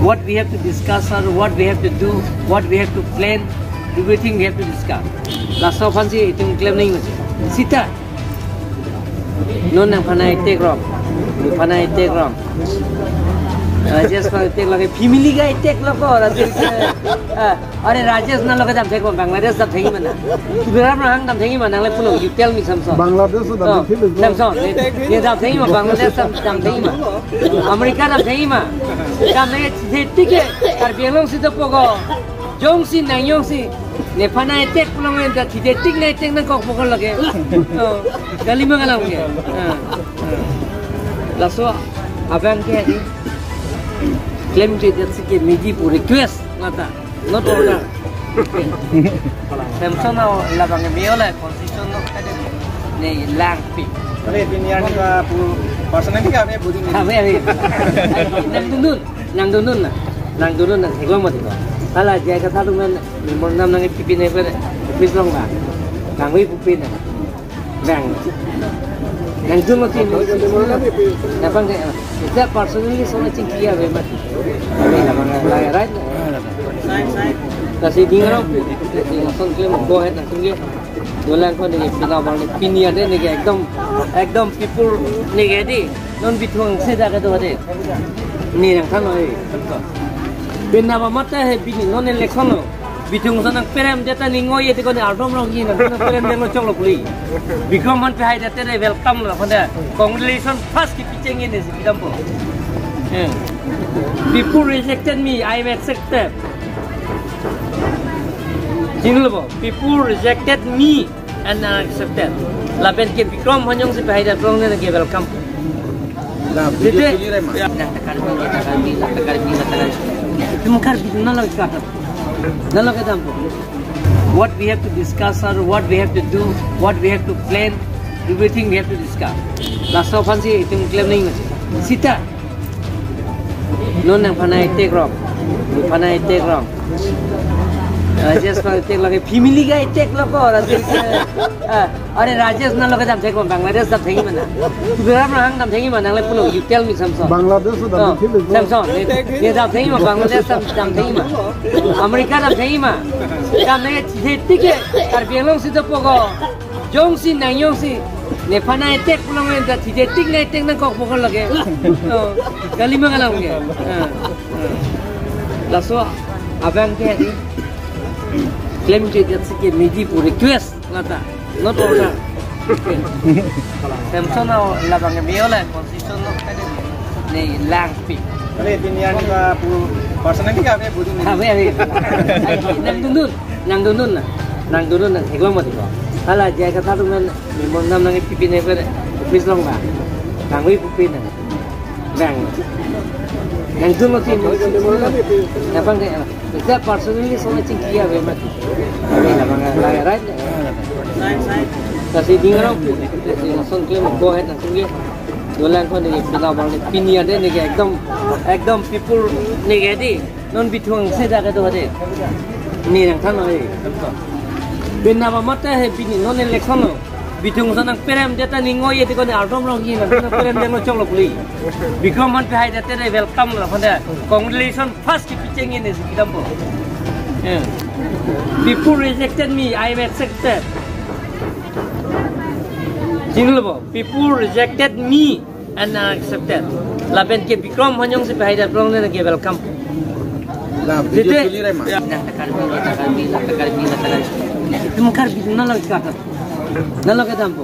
what we have to discuss or what we have to do, what we have to plan, everything we have to discuss. Last of all, itu claim nahi macam. Sita, non nang panai take wrong, panai take wrong. Rajesh को take लगे, family का take लगा और अरे राजेश ना लगे तब take बांग्लादेश तब take mana. Berapa orang तब take mana? Lalu pulau, you tell me something. Bangladesh तब take mana? Something. Dia तब take mana? Bangladesh तब take mana? Amerika तब take mana? Tब lagi tiket. Karbilang si tu pogo, jong si nang jong si. Ne panai take pulau ni dah tiket tik naik take nak kau pogo lagi. Kali mana kalau ni? Lalu abang ke ni? Claim to that sikit meji pu request ngata not order. Samsung now labang miola constitution no ada ni lang pi. Kali pinian ka pu personally ka me buding. Kami nang dunun na segala macam. Kalau jaga satu men monam nang pipin ni pada pipin long lah. Kami pipin na. Bang. Nang dunun tu ni. Apa ni? Kita personally semua cingki ya bemat. Kami labang lagi right. Kasi dingar langsung claim go ahead langsung dia. Dolan ko ni pina bang ni pinia de ni ekdom people ni gedi non bituang seda ka do de ni nang kan oi pina ba mata he bini non election no bitung sanang perem jata ni ngoi te ko ni album rong ni nang perem de no chong lo puli bikom man pe hai de te welcome la phanda congratulations first ki picheng ni si bidam po people rejected me I am accepted. People rejected me and I accepted. Lapen ke Bikram hanyong si pahida prong na ke welcome. Dite. Tumkar bitna lag kata. Na lag tampo. What we have to discuss or what we have to do, what we have to plan, everything we have to discuss. Last of all, itu claim nahi macam. Sita. Non nang panai take wrong, panai take wrong. Rajesh को take लगे family का take लगा और अरे राजेश ना लगे तब take बांग्लादेश तब take mana. Berapa orang तब take mana? Lalu pulau, you tell me something. Bangladesh तब take mana? Something. Dia तब take mana? Bangladesh तब take mana? Amerika तब take mana? Tब lagi tiket. Karbilang si tu pogo, jong si nang jong si. Ne panai take pulau ni dah tiket tik naik take nak kau pogo lagi. Kali mana kalau ni? Lalu abang ke ni? Claim to that sikit meji pu request ngata not order. Samsung now labang miola constitution no ada ni lang pi. Kali pinian ka pu personally ka me buding. Kami nang dunun na segala macam. Kalau jaga satu men monam nang pipin ni pada pipin long lah. Kami pipin na. Bang. Nang dunun tu ni. Apa ni? Kita personally semua cingki ya bemat. Kami labang lagi right. Kasi dingar langsung claim go ahead langsung dia. Dolan ko ni pina bang ni pinia de ni ekdom people ni gedi non bituang seda ka do de. Ni nang kan oi. Pina ba mata he pini non election no. Bitung sanang perem jata ni ngoi te ko ni album rong ni nang perem de no chong lo puli. Bikom man pe hai de te welcome la phanda. Congratulations first ki picheng ni si bidam po. People rejected me I am accepted. People rejected me and I accepted. Lapen ke Bikram hanyong si pahida prong na ke welcome. Dite. Tumkar bitna lag kata. Na lag tampo.